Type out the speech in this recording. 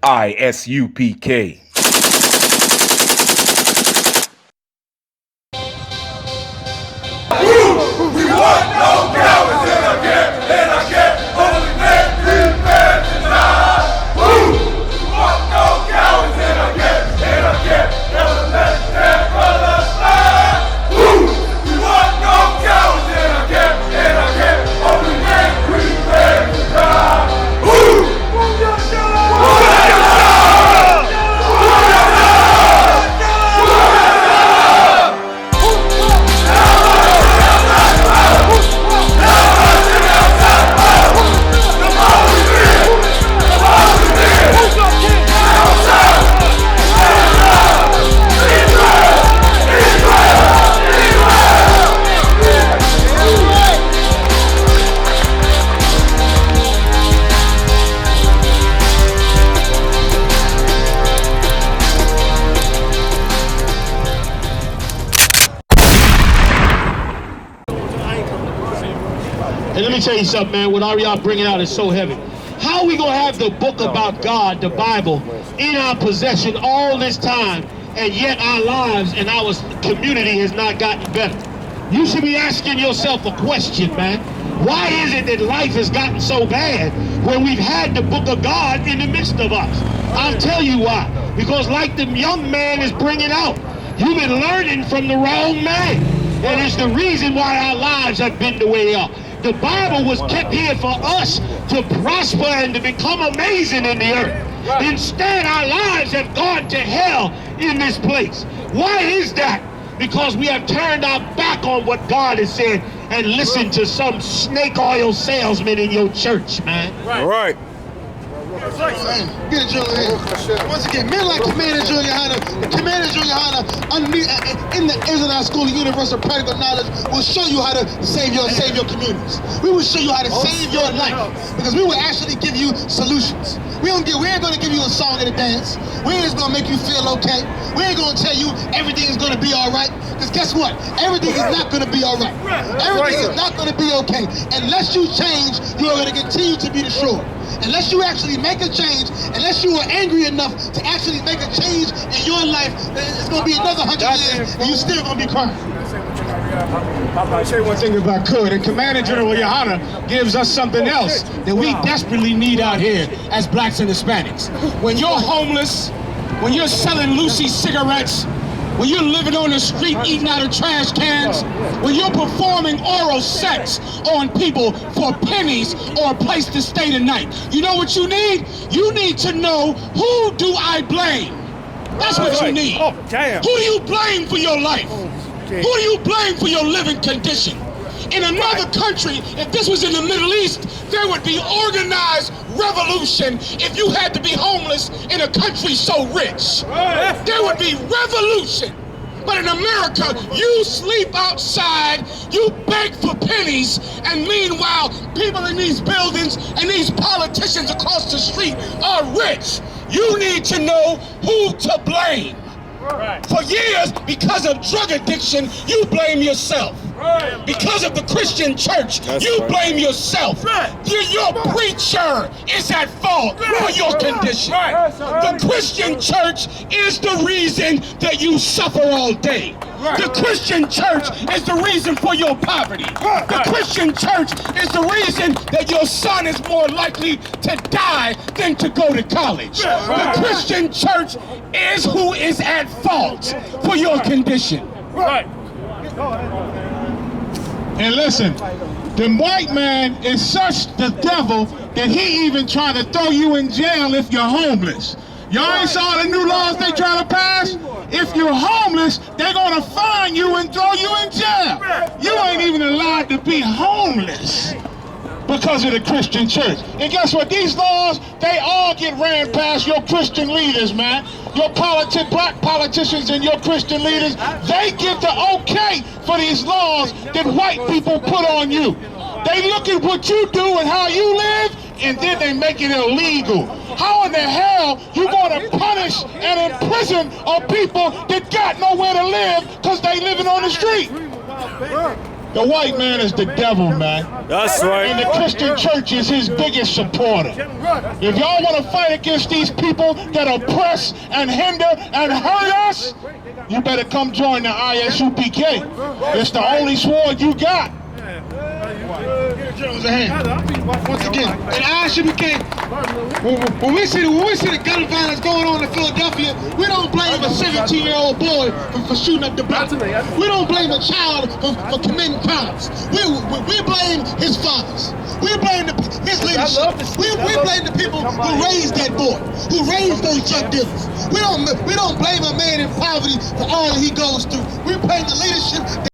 ISUPK. We want no cowards in our camp, in our camp. Only men prepare to die. We want no cowards in our camp, in our camp. Never let their brothers die. We want no cowards in our camp, in our camp. Only men prepare to die. Hey, let me tell you something, man. What y'all bringing out is so heavy. How are we going to have the book about God, the Bible, in our possession all this time, and yet our lives and our community has not gotten better? You should be asking yourself a question, man. Why is it that life has gotten so bad when we've had the book of God in the midst of us? I'll tell you why. Because like the young man is bringing out, you've been learning from the wrong man. And it's the reason why our lives have been the way they are. The Bible was kept here for us to prosper and to become amazing in the earth. Instead, our lives have gone to hell in this place. Why is that? Because we have turned our back on what God has said and listened to some snake oil salesman in your church, man. Right. Get it, Julian. Once again, men like Commander Junior Hunter, Commander Junior Hunter, in the Israelite School of Universal Practical Knowledge, will show you how to save your communities. We will show you how to save your life, because we will actually give you solutions. We ain't gonna give you a song and a dance. We ain't just gonna make you feel okay. We ain't gonna tell you everything is gonna be all right. Because guess what? Everything is not gonna be all right. Everything is not gonna be okay. Unless you change, you are gonna continue to be destroyed. Unless you actually make a change, unless you are angry enough to actually make a change in your life, it's gonna be another 100 years and you're still gonna be crying. I'll say one thing if I could, and Commander General Yohana gives us something else that we desperately need out here as blacks and Hispanics. When you're homeless, when you're selling Lucy cigarettes, when you're living on the street eating out of trash cans, when you're performing oral sex on people for pennies or a place to stay the night, you know what you need? You need to know, who do I blame? That's what you need. Oh, damn. Who do you blame for your life? Who do you blame for your living condition? In another country, if this was in the Middle East, there would be organized revolution if you had to be homeless in a country so rich. There would be revolution. But in America, you sleep outside, you beg for pennies, and meanwhile, people in these buildings and these politicians across the street are rich. You need to know who to blame. For years, because of drug addiction, you blame yourself. Because of the Christian church, you blame yourself. Your preacher is at fault for your condition. The Christian church is the reason that you suffer all day. The Christian church is the reason for your poverty. The Christian church is the reason that your son is more likely to die than to go to college. The Christian church is who is at fault for your condition. And listen, the white man is such the devil that he even trying to throw you in jail if you're homeless. Y'all ain't saw the new laws they trying to pass? If you're homeless, they're gonna fine you and throw you in jail. You ain't even allowed to be homeless because of the Christian church. And guess what? These laws, they all get ran past your Christian leaders, man. Your black politicians and your Christian leaders, they give the okay for these laws that white people put on you. They look at what you do and how you live, and then they make it illegal. How in the hell you gonna punish and imprison people that got nowhere to live because they living on the street? The white man is the devil, man. That's And right. the Christian church is his biggest supporter. If y'all want to fight against these people that oppress and hinder and hurt us, you better come join the ISUPK. It's the only sword you got. Once again, in ISUPK, when we see the gun violence going on in Philadelphia, we don't blame a 17-year-old boy for shooting up the block. We don't blame a child for committing crimes. We blame his fathers. We blame his leadership. We blame the people who raised that boy, who raised those drug dealers. We don't blame a man in poverty for all that he goes through. We blame the leadership